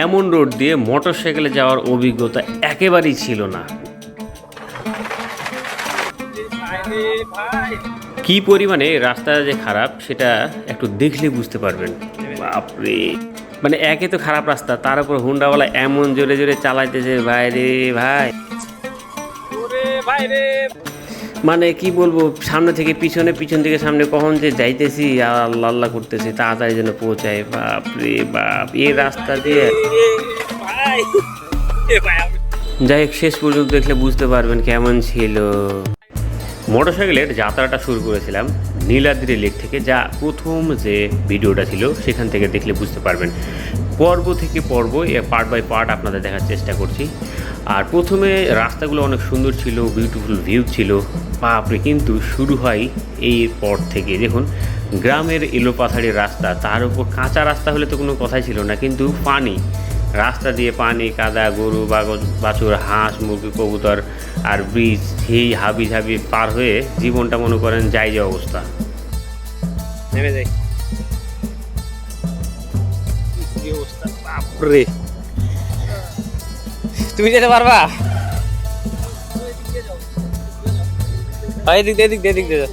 এমন রোড দিয়ে মোটরসাইকেলে যাওয়ার অভিজ্ঞতা একেবারেই ছিল না। কি পরিমাণে রাস্তা যে খারাপ সেটা একটু দেখলে বুঝতে পারবেন। বাপরে, মানে একে তো খারাপ রাস্তা, তার উপর হুন্ডাওয়ালা এমন জোরে জোরে চালাইতেছে ভাই রে ভাই, মানে কি বলবো, সামনে থেকে পিছনে, পিছন থেকে সামনে, কখন যে যাইতেছি আর আল্লাহ আল্লাহ করতেছি তাড়াতাড়ি যেন পৌঁছায়। বাপরে বাপ, এই রাস্তা দিয়ে যাই হোক, শেষ পর্যন্ত দেখলে বুঝতে পারবেন কেমন ছিল। মোটরসাইকেলের যাত্রাটা শুরু করেছিলাম নীলাদ্রি লেক থেকে, যা প্রথম যে ভিডিওটা ছিল সেখান থেকে দেখলে বুঝতে পারবেন। পর্ব থেকে পর্ব পার্ট বাই পার্ট আপনাদের দেখার চেষ্টা করছি। আর প্রথমে রাস্তাগুলো অনেক সুন্দর ছিল, বিউটিফুল ভিউ ছিল বাপরে, কিন্তু শুরু হয় এই পথ থেকে। দেখুন, গ্রামের এলোপাথাড়ির রাস্তা, তার উপর কাঁচা রাস্তা হলে তো কোনো কথাই ছিল না, কিন্তু পানি, রাস্তা দিয়ে পানি, কাদা, গরু বাছুর, হাঁস মুরগি, কবুতর আর ব্রিজ, সেই হাবি ঝাবি পার হয়ে জীবনটা মনে করেন যাই যে অবস্থা। নেমে যাই, বাপরে, তুমি যেতে পারবা? এদিক দিয়ে, এদিক দিয়ে, এদিক দিয়ে।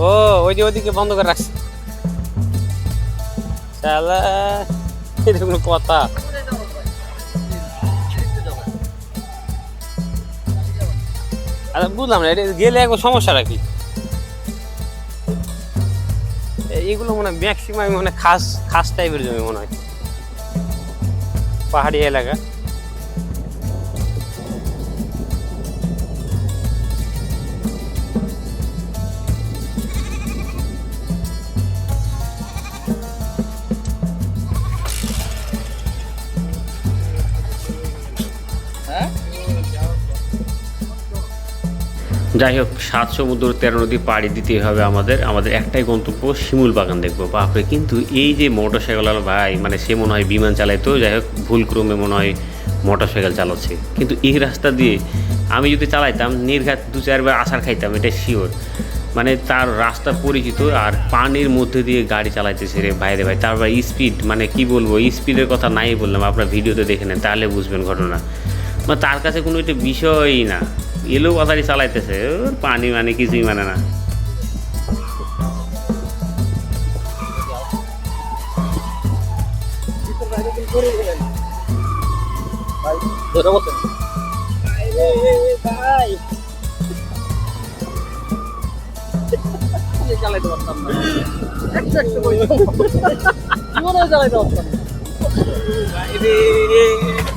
ও ওই যে ওদিকে বন্ধ করে রাখছি। শালা, এটা কোনো কথা? আরে বুঝলাম না, এটা গেলে একবার সমস্যাটা কি? এইগুলো মনে হয় ম্যাক্সিমাম মানে খাস খাস টাইপের জমি মনে হয়, পাহাড়ি এলাকা। যাই হোক, 7 সমুদ্র 13 নদী পাড়ি দিতে হবে আমাদের একটাই গন্তব্য, শিমুল বাগান দেখবো। বাপরে, কিন্তু এই যে মোটরসাইকেলওয়ালা ভাই, মানে সে মনে হয় বিমান চালাইতো, যাই হোক ভুলক্রমে মনে হয় মোটরসাইকেল চালাচ্ছে। কিন্তু এই রাস্তা দিয়ে আমি যদি চালাইতাম নির্ঘাত 2-4 বার আছাড় খাইতাম, এটা শিওর। মানে তার রাস্তা পরিচিত, আর পানির মধ্যে দিয়ে গাড়ি চালাইতেছে রে ভাই রে ভাই। তারপর স্পিড, মানে কি বলবো, স্পিডের কথা নাই বললাম, আপনার ভিডিওতে দেখে নেন তাহলে বুঝবেন ঘটনা। মানে তার কাছে কোনো এটা বিষয়ই না, এলো কথাটি চালাইতেছে, পানি মানে কিছুই মানে না। চালাইতে পারতাম না, চালাইতে পারতাম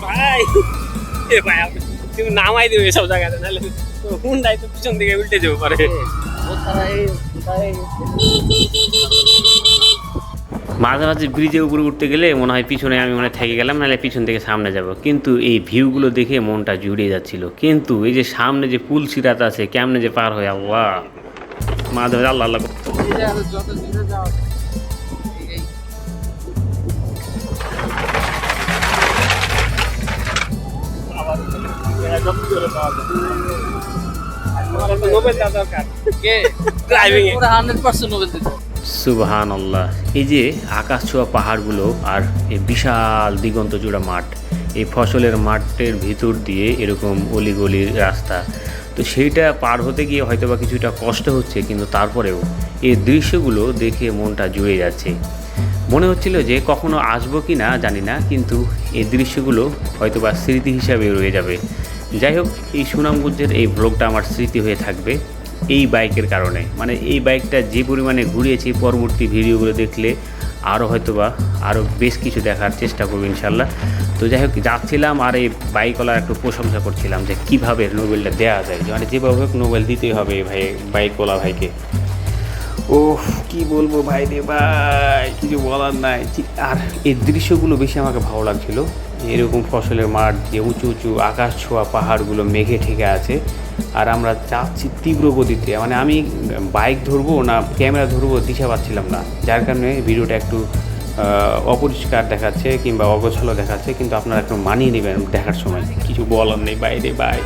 ভাই। তুমি নামাই দেবে সব জায়গাতে, নাহলে হুন্ডাই তো পিছন দিকে উল্টে যাবো পারে। মাঝে মাঝে ব্রিজের উপরে উঠতে গেলে মনে হয় পিছনে আমি মনে থেকে গেলাম, নাহলে পিছন থেকে সামনে যাব। কিন্তু এই ভিউগুলো দেখে মনটা জুড়িয়ে যাচ্ছিল। কিন্তু এই যে সামনে যে পুল সিরাত আছে, কেমনে যে পার হয়ে আল্লাহ, মাঝে মাঝে আল্লাহ আল্লাহ। সুবহানাল্লাহ। এই যে আকাশ ছোঁয়া পাহাড়গুলো আর এই বিশাল দিগন্ত জোড়া মাঠ, এই ফসলের মাঠের ভিতর দিয়ে এরকম অলিগলির রাস্তা, তো সেইটা পার হতে গিয়ে হয়তো বা কিছুটা কষ্ট হচ্ছে, কিন্তু তারপরেও এই দৃশ্যগুলো দেখে মনটা জুড়ে যাচ্ছে। মনে হচ্ছিল যে কখনো আসবো কি না জানি না, কিন্তু এই দৃশ্যগুলো হয়তো বা স্মৃতি হিসাবে রয়ে যাবে। যাই হোক, এই সুনামগঞ্জের এই ব্লগটা আমার স্মৃতি হয়ে থাকবে এই বাইকের কারণে। মানে এই বাইকটা যে পরিমাণে ঘুরিয়েছি, পরবর্তী ভিডিওগুলো দেখলে আরও হয়তোবা আরও বেশ কিছু দেখার চেষ্টা করবো ইনশাল্লাহ। তো যাই হোক, যাচ্ছিলাম আর এই বাইকওয়ালার একটু প্রশংসা করছিলাম যে কীভাবে নোবেলটা দেওয়া যায়, মানে যেভাবে হোক নোবেল দিতেই হবে ভাই, বাইকওয়ালা ভাইকে। ও কি বলবো ভাই রে ভাই, কিছু বলার নাই। আর এই দৃশ্যগুলো বেশি আমাকে ভালো লাগছিল, এরকম ফসলের মাঠ যে উঁচু উঁচু আকাশ ছোঁয়া পাহাড়গুলো মেঘে ঠেকে আছে, আর আমরা যাচ্ছি তীব্র গতিতে। মানে আমি বাইক ধরবো না ক্যামেরা ধরবো দিশা পাচ্ছিলাম না, যার কারণে ভিডিওটা একটু অপরিষ্কার দেখাচ্ছে কিংবা অগোছালো দেখাচ্ছে, কিন্তু আপনারা একটু মানিয়ে নেবেন দেখার সময়, কিছু বলার নেই বাইরে ভাই।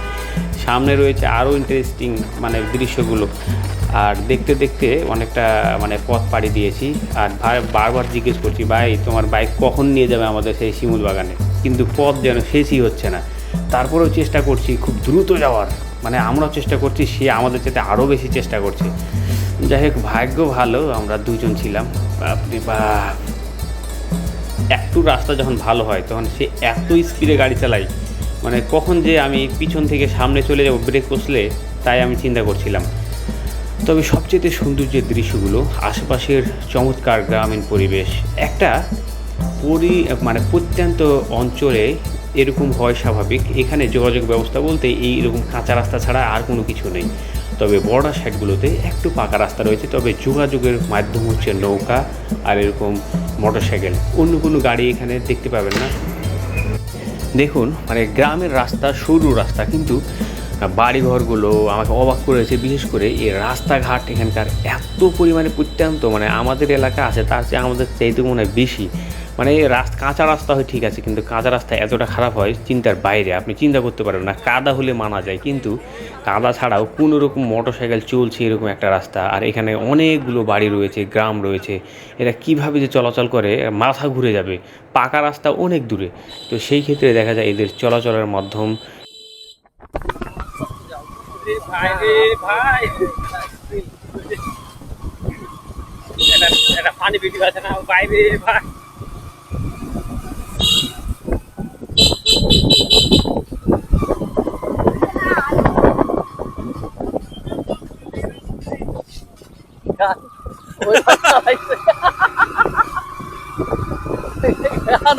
সামনে রয়েছে আরও ইন্টারেস্টিং মানে দৃশ্যগুলো। আর দেখতে দেখতে অনেকটা মানে পথ পাড়ি দিয়েছি। আর বারবার জিজ্ঞেস করছি, ভাই তোমার বাইক কখন নিয়ে যাবে আমাদের সেই শিমুল বাগানে, কিন্তু পথ যেন শেষই হচ্ছে না। তারপরেও চেষ্টা করছি খুব দ্রুত যাওয়ার, মানে আমরাও চেষ্টা করছি, সে আমাদের চাইতে আরও বেশি চেষ্টা করছে। যাই হোক, ভাগ্য ভালো আমরা দুজন ছিলাম। বাপরে বাপ, একটু রাস্তা যখন ভালো হয় তখন সে এত স্পিডে গাড়ি চালায়, মানে কখন যে আমি পিছন থেকে সামনে চলে যাব ব্রেক কষলে, তাই আমি চিন্তা করছিলাম। তবে সবচেয়ে সৌন্দর্যের দৃশ্যগুলো, আশেপাশের চমৎকার গ্রামীণ পরিবেশ, একটা মানে প্রত্যন্ত অঞ্চলে এরকম হয় স্বাভাবিক। এখানে যোগাযোগ ব্যবস্থা বলতে এইরকম কাঁচা রাস্তা ছাড়া আর কোনো কিছু নেই। তবে বর্ডার সাইডগুলোতে একটু পাকা রাস্তা রয়েছে, তবে যোগাযোগের মাধ্যম হচ্ছে নৌকা আর এরকম মোটরসাইকেল। অন্য কোনো গাড়ি এখানে দেখতে পাবেন না। দেখুন, মানে গ্রামের রাস্তা সরু রাস্তা, কিন্তু বাড়িঘরগুলো আমাকে অবাক করেছে। বিশেষ করে এই রাস্তাঘাট এখানকার এত পরিমাণে প্রত্যন্ত, মানে আমাদের এলাকা আছে তার চেয়ে আমাদের চাইতে মনে হয় বেশি। মানে কাঁচা রাস্তা হয় ঠিক আছে, কিন্তু কাঁচা রাস্তা এতটা খারাপ হয় চিন্তার বাইরে। আপনি চিন্তা করতে পারবেন না, কাদা হলে মানা যায়, কিন্তু কাদা ছাড়াও কোনো রকম মোটরসাইকেল চলছে এরকম একটা রাস্তা। আর এখানে অনেকগুলো বাড়ি রয়েছে, গ্রাম রয়েছে, এরা কিভাবে যে চলাচল করে মাথা ঘুরে যাবে। পাকা রাস্তা অনেক দূরে, তো সেই ক্ষেত্রে দেখা যায় এদের চলাচলের মাধ্যম। ভাই রে ভাই, এটা পানি বিক্রি আছে না ভাই রে ভাই।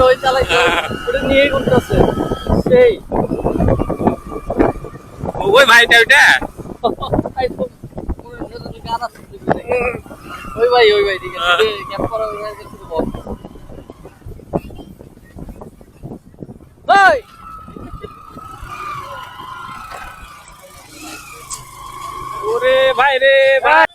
ওই চালাইছে, ওটা নিয়ে করতেছে সেই ওই ভাইটা ওইটা ওই ভাই ঠিক আছে, ক্যাপ করা ওই ভাই একটু বল। ভাই ওরে ভাই রে ভাই,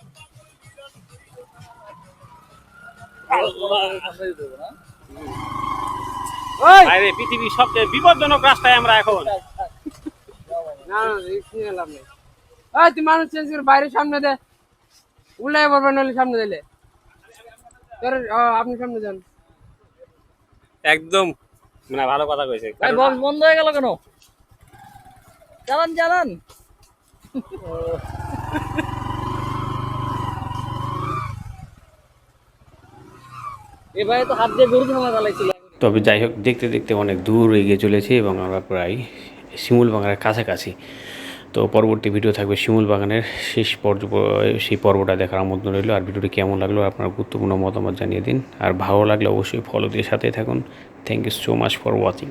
ভাই রে পৃথিবীর সবচেয়ে বিপজ্জনক রাস্তায় আমরা এখন। না না রিস্ক নিয়ে লাভ নেই। তুই মানুষ চেঞ্জ করে বাইরে সামনে দে, উল্লাই পড়বে নইলে সামনে দিলে তোর। আপনি সামনে যান একদম, মানে ভালো কথা কইছে। ভাই বক্স বন্ধ হয়ে গেল কেন? চালান চালান। এ ভাই তো হাত দিয়ে গরু থামা চালাইছিল। তবে যাই হোক, দেখতে দেখতে অনেক দূর এগিয়ে চলেছে এবং আমরা প্রায় শিমুল বাগানের কাছাকাছি। তো পরবর্তী ভিডিও থাকবে শিমুল বাগানের শেষ সেই পর্বটা দেখার আমন্ত্রণ রইল। আর ভিডিওটি কেমন লাগলো আপনার গুরুত্বপূর্ণ মতামত জানিয়ে দিন, আর ভালো লাগলে অবশ্যই ফলো দিয়ে সাথে থাকুন। Thank you so much for watching.